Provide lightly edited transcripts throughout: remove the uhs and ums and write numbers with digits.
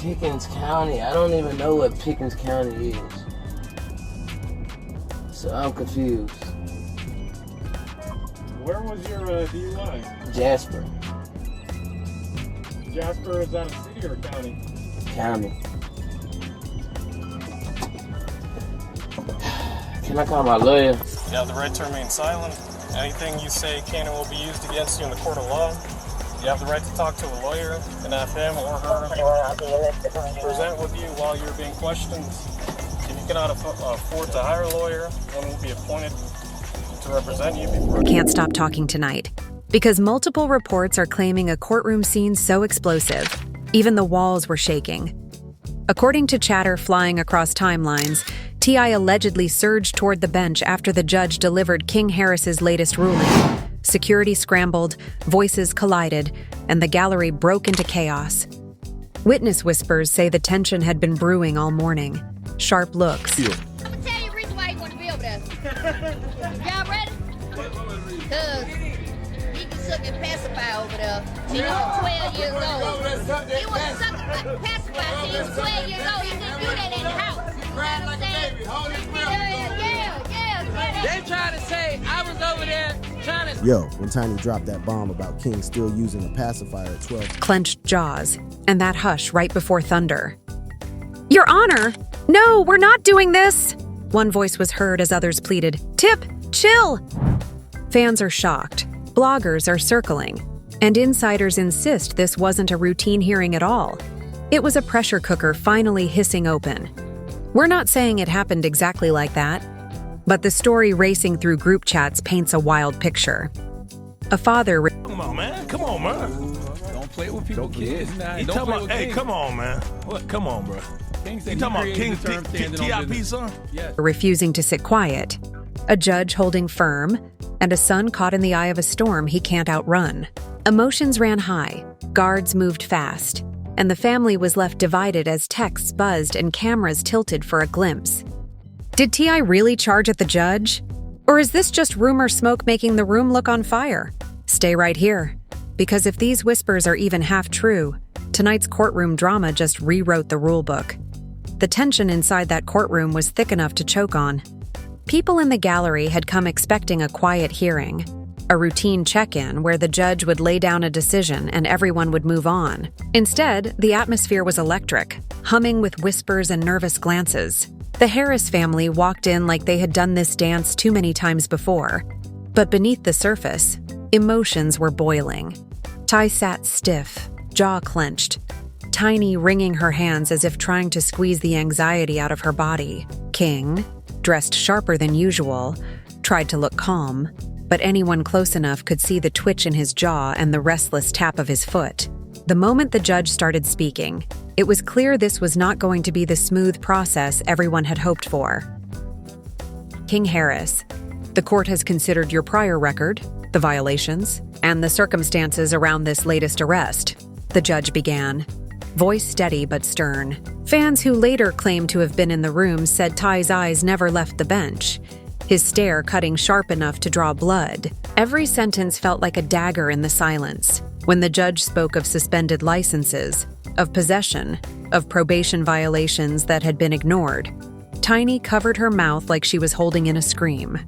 Pickens County. I don't even know what Pickens County is. So I'm confused. Where was your DUI? Jasper. Jasper, is that a city or county? County. Can I call my lawyer? You have the right to remain silent. Anything you say can and will be used against you in the court of law. You have the right to talk to a lawyer and have him or her present with you while you're being questioned. If you cannot afford to hire a lawyer, one will be appointed to represent you before. Can't stop talking tonight because multiple reports are claiming a courtroom scene so explosive, even the walls were shaking. According to chatter flying across timelines, T.I. allegedly surged toward the bench after the judge delivered King Harris's latest ruling. Security scrambled, voices collided, and the gallery broke into chaos. Witness whispers say the tension had been brewing all morning. Sharp looks. I'm gonna tell you the reason why you want to be over there. Y'all ready? Because he can suck and pacify over there till he was 12 years old. He was sucking and pacify till he was 12 years old. He didn't do that in the house. You know what I'm saying? Yeah. They trying to say I was over there trying to... Yo, when Tiny dropped that bomb about King still using a pacifier at 12. Clenched jaws, and that hush right before thunder. Your Honor! No, we're not doing this! One voice was heard as others pleaded, Tip, chill! Fans are shocked, bloggers are circling, and insiders insist this wasn't a routine hearing at all. It was a pressure cooker finally hissing open. We're not saying it happened exactly like that, but the story racing through group chats paints a wild picture. A father... Come on, man. Come on, man. Don't play with people's kids. He talking about, hey, come on, man. What? Come on, bro. You talking about King T.I.P. son? Yes. Refusing to sit quiet. A judge holding firm, and a son caught in the eye of a storm he can't outrun. Emotions ran high, guards moved fast, and the family was left divided as texts buzzed and cameras tilted for a glimpse. Did T.I. really charge at the judge? Or is this just rumor smoke making the room look on fire? Stay right here, because if these whispers are even half true, tonight's courtroom drama just rewrote the rulebook. The tension inside that courtroom was thick enough to choke on. People in the gallery had come expecting a quiet hearing, a routine check-in where the judge would lay down a decision and everyone would move on. Instead, the atmosphere was electric, humming with whispers and nervous glances. The Harris family walked in like they had done this dance too many times before. But beneath the surface, emotions were boiling. Ty sat stiff, jaw clenched, Tiny wringing her hands as if trying to squeeze the anxiety out of her body. King, dressed sharper than usual, tried to look calm, but anyone close enough could see the twitch in his jaw and the restless tap of his foot. The moment the judge started speaking, it was clear this was not going to be the smooth process everyone had hoped for. King Harris, the court has considered your prior record, the violations, and the circumstances around this latest arrest, the judge began, voice steady but stern. Fans who later claimed to have been in the room said Ty's eyes never left the bench, his stare cutting sharp enough to draw blood. Every sentence felt like a dagger in the silence. When the judge spoke of suspended licenses, of possession, of probation violations that had been ignored, Tiny covered her mouth like she was holding in a scream.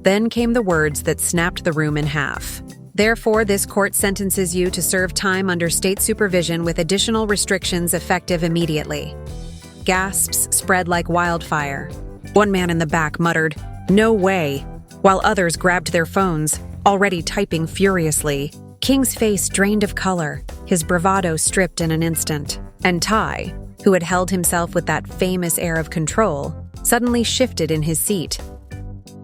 Then came the words that snapped the room in half. Therefore, this court sentences you to serve time under state supervision with additional restrictions effective immediately. Gasps spread like wildfire. One man in the back muttered, "No way," while others grabbed their phones, already typing furiously. King's face drained of color, his bravado stripped in an instant, and Ty, who had held himself with that famous air of control, suddenly shifted in his seat.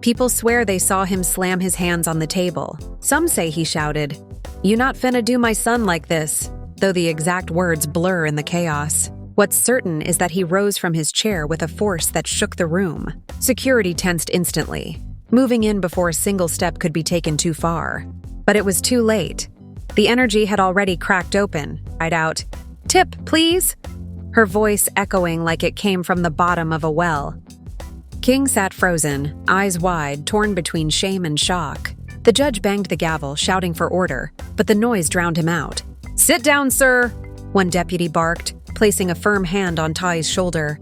People swear they saw him slam his hands on the table. Some say he shouted, "You not finna do my son like this," though the exact words blur in the chaos. What's certain is that he rose from his chair with a force that shook the room. Security tensed instantly, moving in before a single step could be taken too far. But it was too late. The energy had already cracked open. Cried out, "Tip, please!" Her voice echoing like it came from the bottom of a well. King sat frozen, eyes wide, torn between shame and shock. The judge banged the gavel, shouting for order, but the noise drowned him out. "Sit down, sir," one deputy barked, placing a firm hand on Ty's shoulder.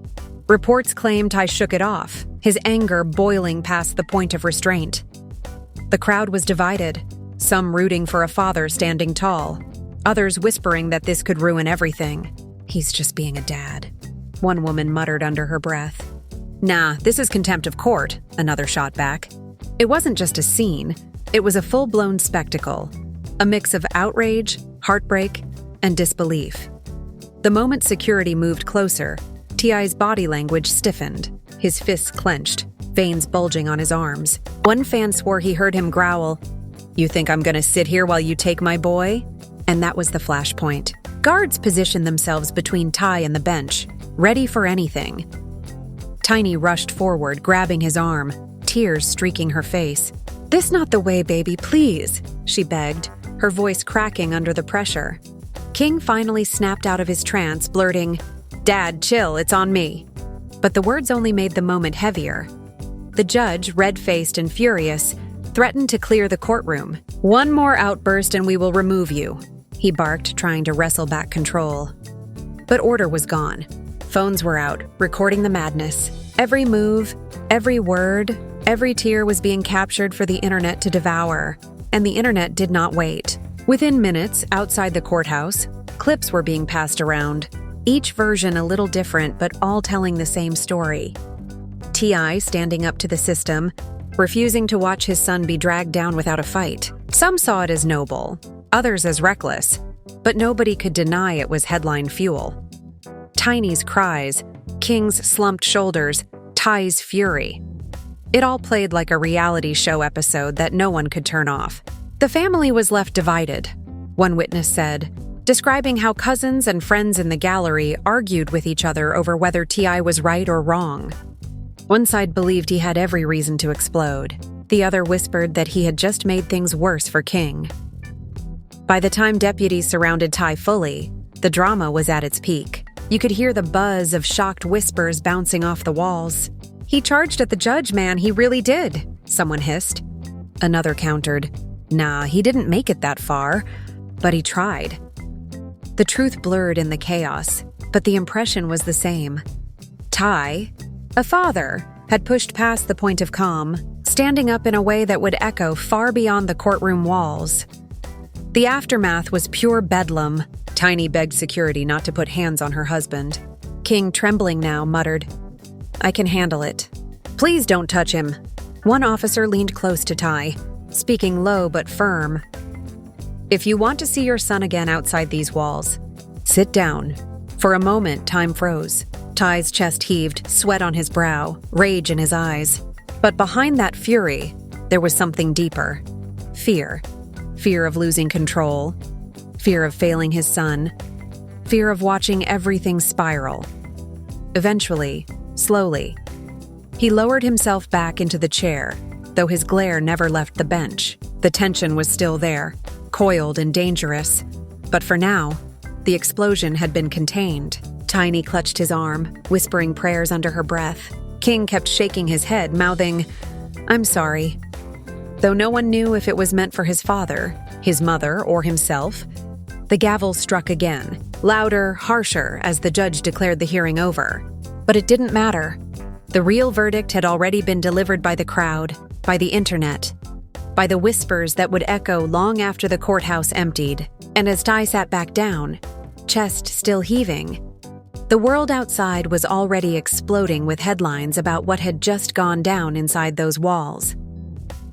Reports claim Ty shook it off, his anger boiling past the point of restraint. The crowd was divided, some rooting for a father standing tall, others whispering that this could ruin everything. He's just being a dad, one woman muttered under her breath. Nah, this is contempt of court, another shot back. It wasn't just a scene, it was a full-blown spectacle, a mix of outrage, heartbreak, and disbelief. The moment security moved closer, T.I.'s body language stiffened, his fists clenched, veins bulging on his arms. One fan swore he heard him growl, "You think I'm gonna sit here while you take my boy?" And that was the flashpoint. Guards positioned themselves between Ty and the bench, ready for anything. Tiny rushed forward, grabbing his arm, tears streaking her face. "This not the way, baby, please," she begged, her voice cracking under the pressure. King finally snapped out of his trance, blurting, "Dad, chill, it's on me." But the words only made the moment heavier. The judge, red-faced and furious, threatened to clear the courtroom. "One more outburst and we will remove you," he barked, trying to wrestle back control. But order was gone. Phones were out, recording the madness. Every move, every word, every tear was being captured for the internet to devour. And the internet did not wait. Within minutes, outside the courthouse, clips were being passed around, each version a little different but all telling the same story. T.I. standing up to the system, refusing to watch his son be dragged down without a fight. Some saw it as noble, others as reckless, but nobody could deny it was headline fuel. Tiny's cries, King's slumped shoulders, Ty's fury. It all played like a reality show episode that no one could turn off. The family was left divided, one witness said, describing how cousins and friends in the gallery argued with each other over whether T.I. was right or wrong. One side believed he had every reason to explode. The other whispered that he had just made things worse for King. By the time deputies surrounded Ty fully, the drama was at its peak. You could hear the buzz of shocked whispers bouncing off the walls. "He charged at the judge, man, he really did," someone hissed. Another countered, "Nah, he didn't make it that far, but he tried." The truth blurred in the chaos, but the impression was the same. Ty, a father, had pushed past the point of calm, standing up in a way that would echo far beyond the courtroom walls. The aftermath was pure bedlam. Tiny begged security not to put hands on her husband. King, trembling now, muttered, "I can handle it. Please don't touch him." One officer leaned close to Ty, speaking low but firm. "If you want to see your son again outside these walls, sit down." For a moment, time froze. Ty's chest heaved, sweat on his brow, rage in his eyes. But behind that fury, there was something deeper. Fear. Fear of losing control. Fear of failing his son. Fear of watching everything spiral. Eventually, slowly, he lowered himself back into the chair, though his glare never left the bench. The tension was still there, coiled and dangerous. But for now, the explosion had been contained. Tiny clutched his arm, whispering prayers under her breath. King kept shaking his head, mouthing, "I'm sorry." Though no one knew if it was meant for his father, his mother, or himself, the gavel struck again, louder, harsher, as the judge declared the hearing over. But it didn't matter. The real verdict had already been delivered by the crowd, by the internet, by the whispers that would echo long after the courthouse emptied. And as Ty sat back down, chest still heaving, the world outside was already exploding with headlines about what had just gone down inside those walls.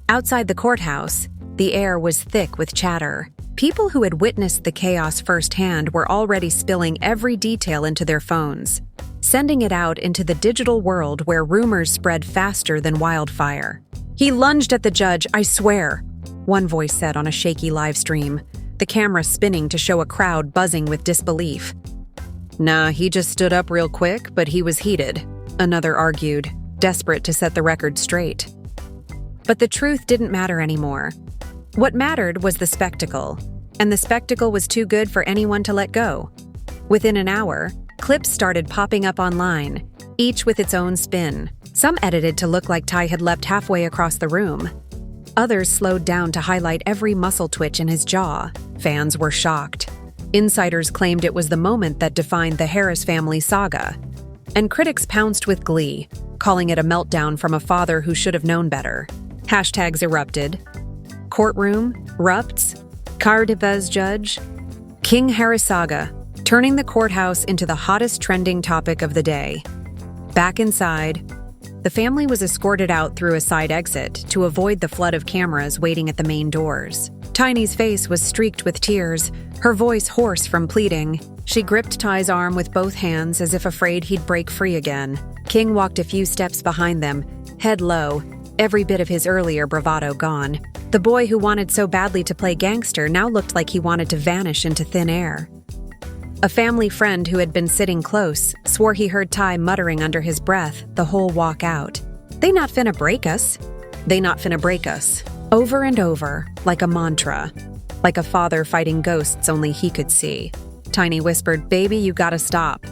Outside the courthouse, the air was thick with chatter. People who had witnessed the chaos firsthand were already spilling every detail into their phones, sending it out into the digital world where rumors spread faster than wildfire. "He lunged at the judge, I swear," one voice said on a shaky live stream, the camera spinning to show a crowd buzzing with disbelief. "Nah, he just stood up real quick, but he was heated," another argued, desperate to set the record straight. But the truth didn't matter anymore. What mattered was the spectacle, and the spectacle was too good for anyone to let go. Within an hour, clips started popping up online, each with its own spin. Some edited to look like Ty had leapt halfway across the room. Others slowed down to highlight every muscle twitch in his jaw. Fans were shocked. Insiders claimed it was the moment that defined the Harris family saga, and critics pounced with glee, calling it a meltdown from a father who should have known better. Hashtags erupted. Courtroom, RAPPERZ, RAPPERZ judge, King Harris saga, turning the courthouse into the hottest trending topic of the day. Back inside, the family was escorted out through a side exit to avoid the flood of cameras waiting at the main doors. Tiny's face was streaked with tears, her voice hoarse from pleading. She gripped Ty's arm with both hands as if afraid he'd break free again. King walked a few steps behind them, head low, every bit of his earlier bravado gone. The boy who wanted so badly to play gangster now looked like he wanted to vanish into thin air. A family friend who had been sitting close swore he heard Ty muttering under his breath the whole walk out. "They not finna break us. They not finna break us." Over and over, like a mantra. Like a father fighting ghosts only he could see. Tiny whispered, "Baby, you gotta stop."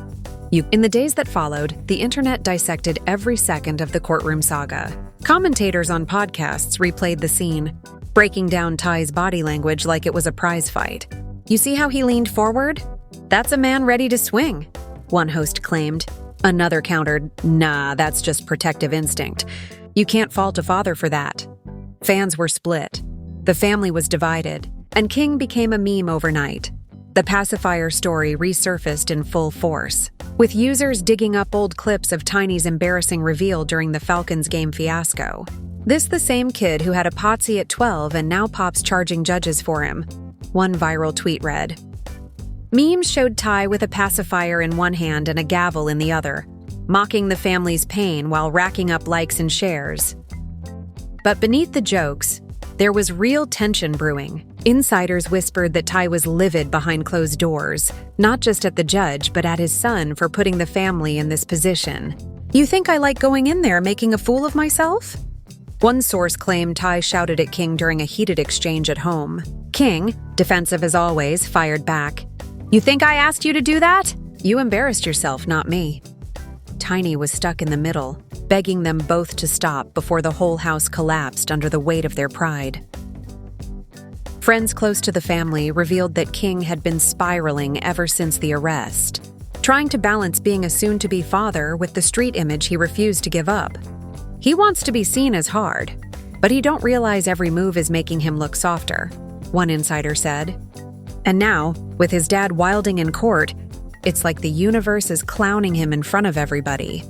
In the days that followed, the internet dissected every second of the courtroom saga. Commentators on podcasts replayed the scene, breaking down Ty's body language like it was a prize fight. "You see how he leaned forward? That's a man ready to swing," one host claimed. Another countered, "Nah, that's just protective instinct. You can't fault a father for that." Fans were split. The family was divided, and King became a meme overnight. The pacifier story resurfaced in full force, with users digging up old clips of Tiny's embarrassing reveal during the Falcons game fiasco. This the same kid who had a potsy at 12 and now pops charging judges for him. One viral tweet read. Memes showed Ty with a pacifier in one hand and a gavel in the other, mocking the family's pain while racking up likes and shares. But beneath the jokes, there was real tension brewing. Insiders whispered that Ty was livid behind closed doors, not just at the judge, but at his son for putting the family in this position. "You think I like going in there making a fool of myself?" One source claimed Ty shouted at King during a heated exchange at home. King, defensive as always, fired back. "You think I asked you to do that? You embarrassed yourself, not me." Tiny was stuck in the middle, begging them both to stop before the whole house collapsed under the weight of their pride. Friends close to the family revealed that King had been spiraling ever since the arrest, trying to balance being a soon-to-be father with the street image he refused to give up. He wants to be seen as hard, but he don't realize every move is making him look softer, one insider said. And now, with his dad wilding in court, it's like the universe is clowning him in front of everybody.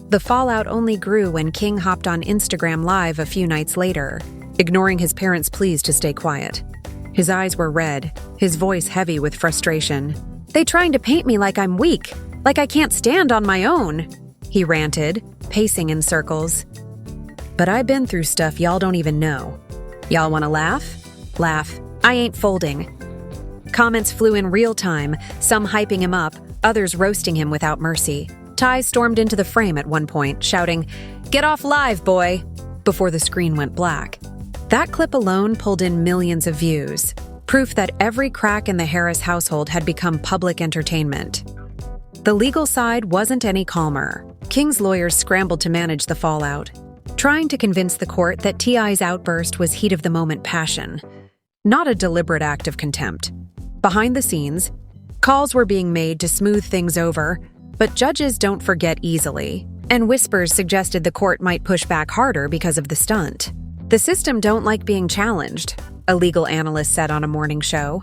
The fallout only grew when King hopped on Instagram Live a few nights later, ignoring his parents' pleas to stay quiet. His eyes were red, his voice heavy with frustration. "They trying to paint me like I'm weak, like I can't stand on my own," he ranted, pacing in circles. "But I've been through stuff y'all don't even know. Y'all wanna laugh? Laugh. I ain't folding." Comments flew in real time, some hyping him up, others roasting him without mercy. Ty stormed into the frame at one point, shouting, "Get off live, boy," before the screen went black. That clip alone pulled in millions of views, proof that every crack in the Harris household had become public entertainment. The legal side wasn't any calmer. King's lawyers scrambled to manage the fallout, trying to convince the court that T.I.'s outburst was heat-of-the-moment passion, not a deliberate act of contempt. Behind the scenes, calls were being made to smooth things over, but judges don't forget easily, and whispers suggested the court might push back harder because of the stunt. "The system don't like being challenged," a legal analyst said on a morning show.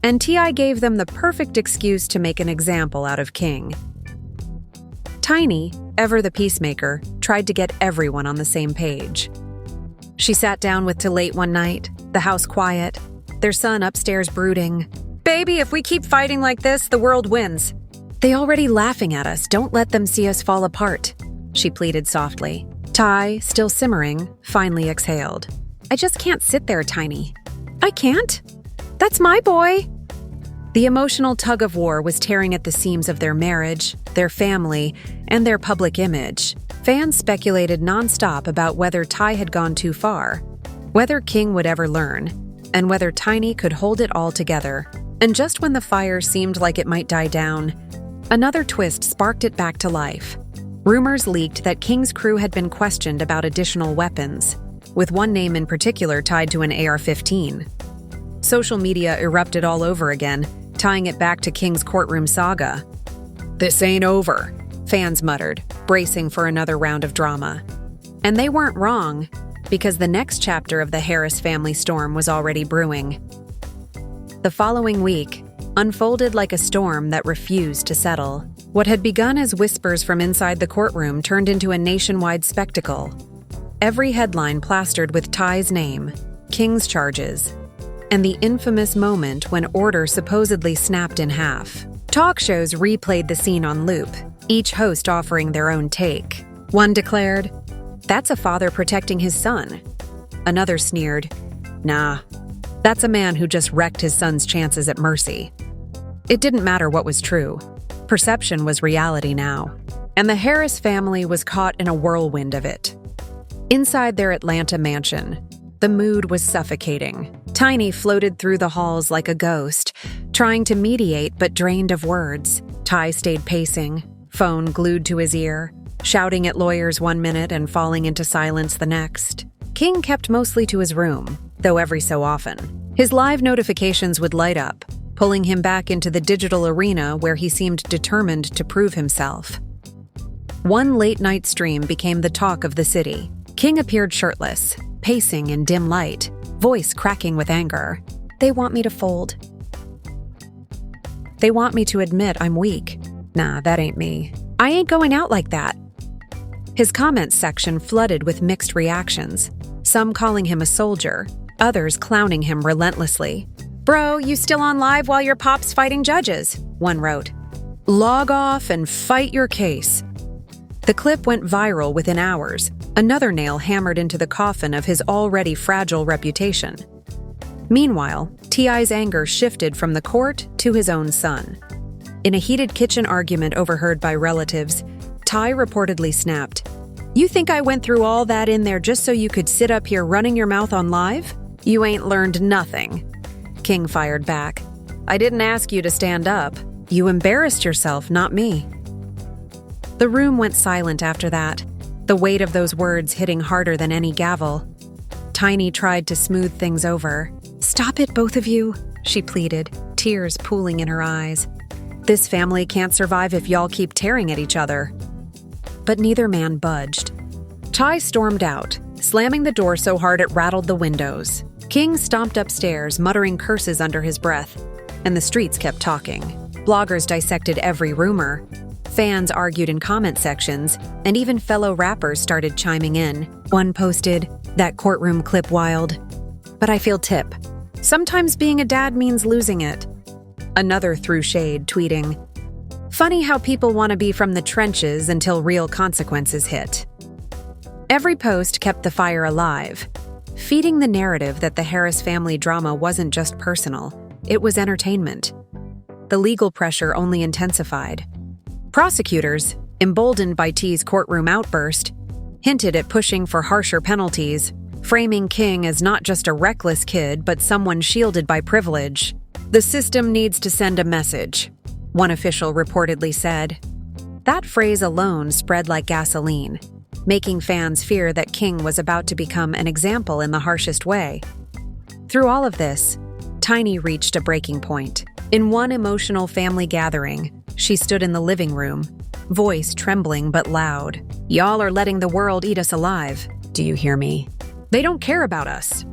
And T.I. gave them the perfect excuse to make an example out of King. Tiny, ever the peacemaker, tried to get everyone on the same page. She sat down with Talate one night, the house quiet, their son upstairs brooding. "Baby, if we keep fighting like this, the world wins. They already laughing at us, don't let them see us fall apart," she pleaded softly. Ty, still simmering, finally exhaled. "I just can't sit there, Tiny." "I can't? That's my boy." The emotional tug-of-war was tearing at the seams of their marriage, their family, and their public image. Fans speculated nonstop about whether Ty had gone too far, whether King would ever learn, and whether Tiny could hold it all together. And just when the fire seemed like it might die down, another twist sparked it back to life. Rumors leaked that King's crew had been questioned about additional weapons, with one name in particular tied to an AR-15. Social media erupted all over again, tying it back to King's courtroom saga. "This ain't over," fans muttered, bracing for another round of drama. And they weren't wrong, because the next chapter of the Harris family storm was already brewing. The following week unfolded like a storm that refused to settle. What had begun as whispers from inside the courtroom turned into a nationwide spectacle. Every headline plastered with Ty's name, King's charges, and the infamous moment when order supposedly snapped in half. Talk shows replayed the scene on loop, each host offering their own take. One declared, "That's a father protecting his son." Another sneered, "Nah, that's a man who just wrecked his son's chances at mercy." It didn't matter what was true. Perception was reality now, and the Harris family was caught in a whirlwind of it. Inside their Atlanta mansion, the mood was suffocating. Tiny floated through the halls like a ghost, trying to mediate but drained of words. Ty stayed pacing, phone glued to his ear, shouting at lawyers one minute and falling into silence the next. King kept mostly to his room, though every so often. His live notifications would light up, pulling him back into the digital arena where he seemed determined to prove himself. One late-night stream became the talk of the city. King appeared shirtless, pacing in dim light, voice cracking with anger. "They want me to fold. They want me to admit I'm weak. Nah, that ain't me. I ain't going out like that." His comments section flooded with mixed reactions, some calling him a soldier, others clowning him relentlessly. "Bro, you still on live while your pop's fighting judges," one wrote. "Log off and fight your case." The clip went viral within hours, another nail hammered into the coffin of his already fragile reputation. Meanwhile, T.I.'s anger shifted from the court to his own son. In a heated kitchen argument overheard by relatives, Ty reportedly snapped, "You think I went through all that in there just so you could sit up here running your mouth on live? You ain't learned nothing." King fired back, "I didn't ask you to stand up. You embarrassed yourself, not me." The room went silent after that, the weight of those words hitting harder than any gavel. Tiny tried to smooth things over. "Stop it, both of you," she pleaded, tears pooling in her eyes. "This family can't survive if y'all keep tearing at each other." But neither man budged. Ty stormed out, slamming the door so hard it rattled the windows. King stomped upstairs, muttering curses under his breath, and the streets kept talking. Bloggers dissected every rumor. Fans argued in comment sections, and even fellow rappers started chiming in. One posted, "That courtroom clip wild. But I feel tip. Sometimes being a dad means losing it." Another threw shade, tweeting, "Funny how people want to be from the trenches until real consequences hit." Every post kept the fire alive, feeding the narrative that the Harris family drama wasn't just personal, it was entertainment. The legal pressure only intensified. Prosecutors, emboldened by T's courtroom outburst, hinted at pushing for harsher penalties, framing King as not just a reckless kid but someone shielded by privilege. "The system needs to send a message," one official reportedly said. That phrase alone spread like gasoline, making fans fear that King was about to become an example in the harshest way. Through all of this, Tiny reached a breaking point. In one emotional family gathering, she stood in the living room, voice trembling but loud. "Y'all are letting the world eat us alive. Do you hear me? They don't care about us.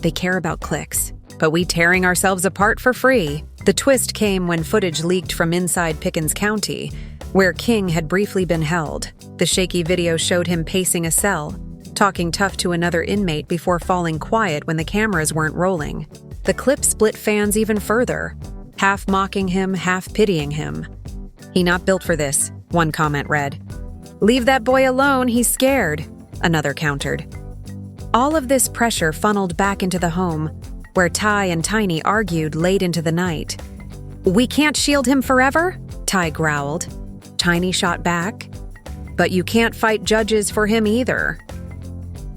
They care about clicks, but we tearing ourselves apart for free." The twist came when footage leaked from inside Pickens County, where King had briefly been held. The shaky video showed him pacing a cell, talking tough to another inmate before falling quiet when the cameras weren't rolling. The clip split fans even further, half mocking him, half pitying him. "He not built for this," one comment read. "Leave that boy alone, he's scared," another countered. All of this pressure funneled back into the home, where Ty and Tiny argued late into the night. "We can't shield him forever?" Ty growled. Tiny shot back, "But you can't fight judges for him either."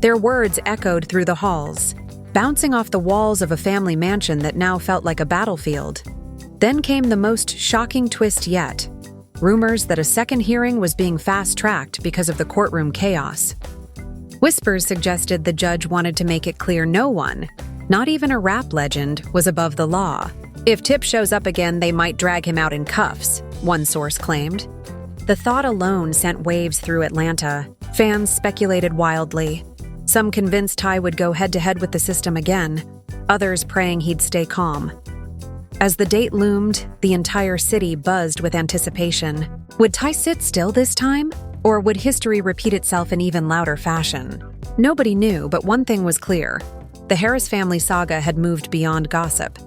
Their words echoed through the halls, bouncing off the walls of a family mansion that now felt like a battlefield. Then came the most shocking twist yet. Rumors that a second hearing was being fast-tracked because of the courtroom chaos. Whispers suggested the judge wanted to make it clear no one, not even a rap legend, was above the law. If Tip shows up again, they might drag him out in cuffs, one source claimed. The thought alone sent waves through Atlanta. Fans speculated wildly. Some convinced Ty would go head-to-head with the system again, others praying he'd stay calm. As the date loomed, the entire city buzzed with anticipation. Would Ty sit still this time? Or would history repeat itself in even louder fashion? Nobody knew, but one thing was clear. The Harris family saga had moved beyond gossip.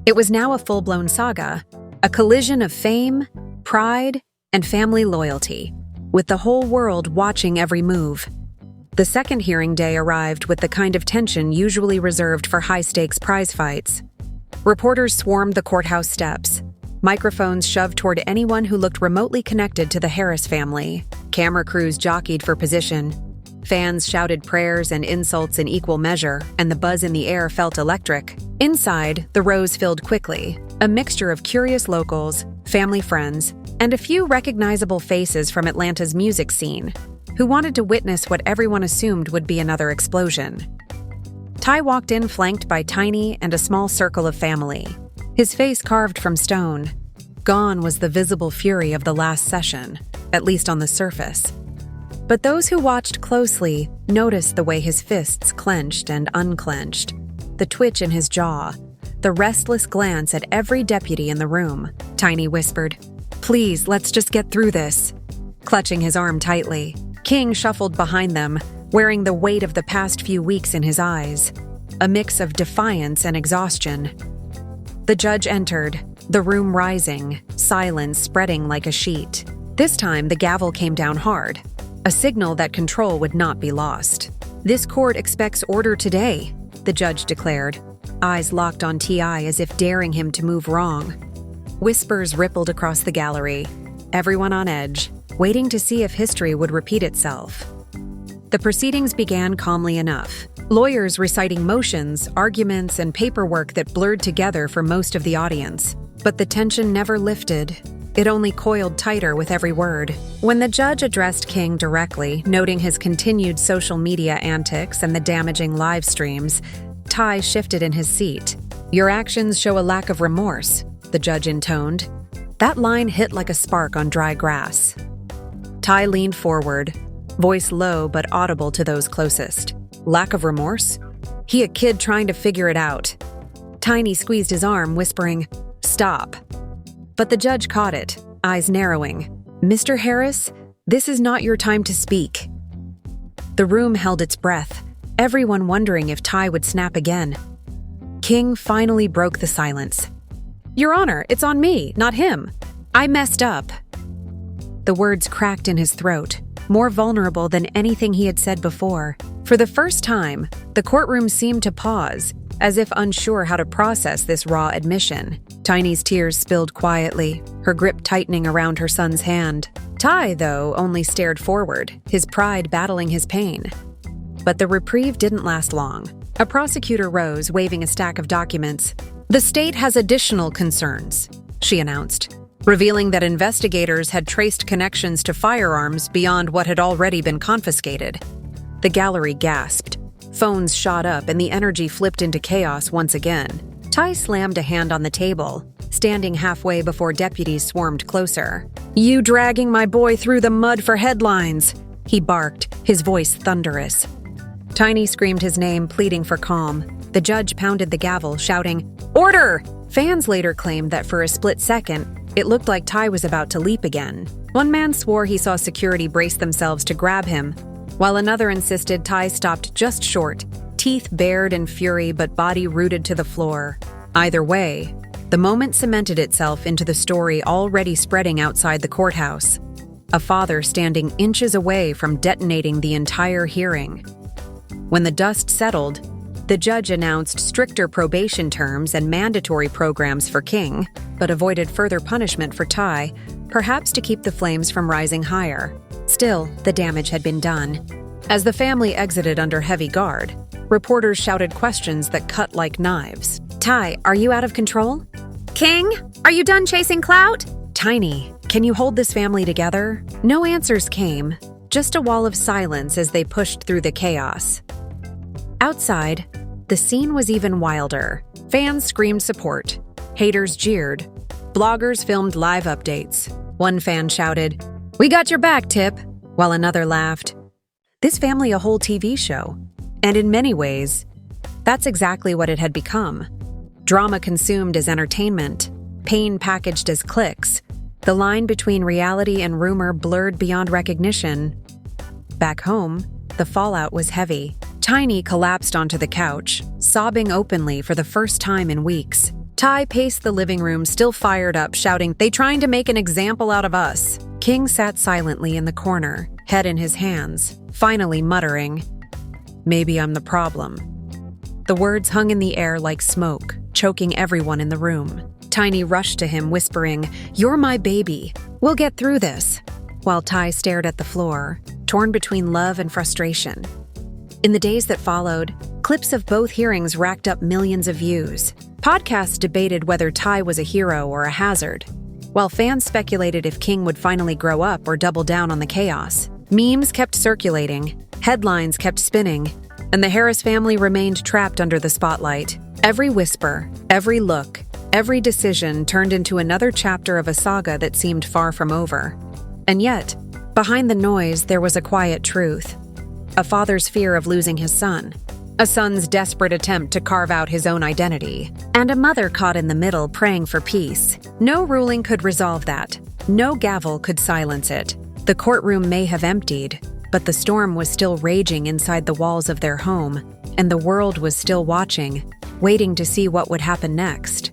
It was now a full-blown saga, a collision of fame, pride, and family loyalty, with the whole world watching every move. The second hearing day arrived with the kind of tension usually reserved for high-stakes prize fights. Reporters swarmed the courthouse steps, microphones shoved toward anyone who looked remotely connected to the Harris family. Camera crews jockeyed for position. Fans shouted prayers and insults in equal measure, and the buzz in the air felt electric. Inside, the rows filled quickly, a mixture of curious locals, family friends, and a few recognizable faces from Atlanta's music scene, who wanted to witness what everyone assumed would be another explosion. Ty walked in flanked by Tiny and a small circle of family, his face carved from stone. Gone was the visible fury of the last session, at least on the surface. But those who watched closely noticed the way his fists clenched and unclenched, the twitch in his jaw, the restless glance at every deputy in the room. Tiny whispered, "Please, let's just get through this." Clutching his arm tightly, King shuffled behind them, wearing the weight of the past few weeks in his eyes, a mix of defiance and exhaustion. The judge entered, the room rising, silence spreading like a sheet. This time, the gavel came down hard, a signal that control would not be lost. "This court expects order today," the judge declared, eyes locked on T.I. as if daring him to move wrong. Whispers rippled across the gallery, everyone on edge, waiting to see if history would repeat itself. The proceedings began calmly enough, lawyers reciting motions, arguments, and paperwork that blurred together for most of the audience. But the tension never lifted. It only coiled tighter with every word. When the judge addressed King directly, noting his continued social media antics and the damaging live streams, Ty shifted in his seat. "Your actions show a lack of remorse," the judge intoned. That line hit like a spark on dry grass. Ty leaned forward, voice low but audible to those closest. Lack of remorse? He a kid trying to figure it out. Tiny squeezed his arm, whispering, "Stop." But the judge caught it, eyes narrowing. "Mr. Harris, this is not your time to speak." The room held its breath, everyone wondering if Ty would snap again. King finally broke the silence. "Your Honor, it's on me, not him. I messed up." The words cracked in his throat, more vulnerable than anything he had said before. For the first time, the courtroom seemed to pause, as if unsure how to process this raw admission. Tiny's tears spilled quietly, her grip tightening around her son's hand. Ty, though, only stared forward, his pride battling his pain. But the reprieve didn't last long. A prosecutor rose, waving a stack of documents. "The state has additional concerns," she announced, revealing that investigators had traced connections to firearms beyond what had already been confiscated. The gallery gasped. Phones shot up and the energy flipped into chaos once again. Ty slammed a hand on the table, standing halfway before deputies swarmed closer. "You dragging my boy through the mud for headlines," he barked, his voice thunderous. Tiny screamed his name, pleading for calm. The judge pounded the gavel, shouting, "Order!" Fans later claimed that for a split second, it looked like Ty was about to leap again. One man swore he saw security brace themselves to grab him, while another insisted Ty stopped just short, teeth bared in fury but body rooted to the floor. Either way, the moment cemented itself into the story already spreading outside the courthouse. A father standing inches away from detonating the entire hearing. When the dust settled, the judge announced stricter probation terms and mandatory programs for King, but avoided further punishment for Ty, perhaps to keep the flames from rising higher. Still, the damage had been done. As the family exited under heavy guard, reporters shouted questions that cut like knives. "Ty, are you out of control?" "King, are you done chasing clout?" "Tiny, can you hold this family together?" No answers came, just a wall of silence as they pushed through the chaos. Outside, the scene was even wilder. Fans screamed support. Haters jeered. Bloggers filmed live updates. One fan shouted, "We got your back, Tip," while another laughed. This family a whole TV show. And in many ways, that's exactly what it had become. Drama consumed as entertainment, pain packaged as clicks. The line between reality and rumor blurred beyond recognition. Back home, the fallout was heavy. Tiny collapsed onto the couch, sobbing openly for the first time in weeks. Ty paced the living room, still fired up, shouting, "They trying to make an example out of us." King sat silently in the corner, head in his hands, finally muttering, "Maybe I'm the problem." The words hung in the air like smoke, choking everyone in the room. Tiny rushed to him, whispering, "You're my baby. We'll get through this," while Ty stared at the floor, torn between love and frustration. In the days that followed, clips of both hearings racked up millions of views. Podcasts debated whether Ty was a hero or a hazard, while fans speculated if King would finally grow up or double down on the chaos. Memes kept circulating, headlines kept spinning, and the Harris family remained trapped under the spotlight. Every whisper, every look, every decision turned into another chapter of a saga that seemed far from over. And yet, behind the noise, there was a quiet truth. A father's fear of losing his son, a son's desperate attempt to carve out his own identity, and a mother caught in the middle praying for peace. No ruling could resolve that. No gavel could silence it. The courtroom may have emptied, but the storm was still raging inside the walls of their home, and the world was still watching, waiting to see what would happen next.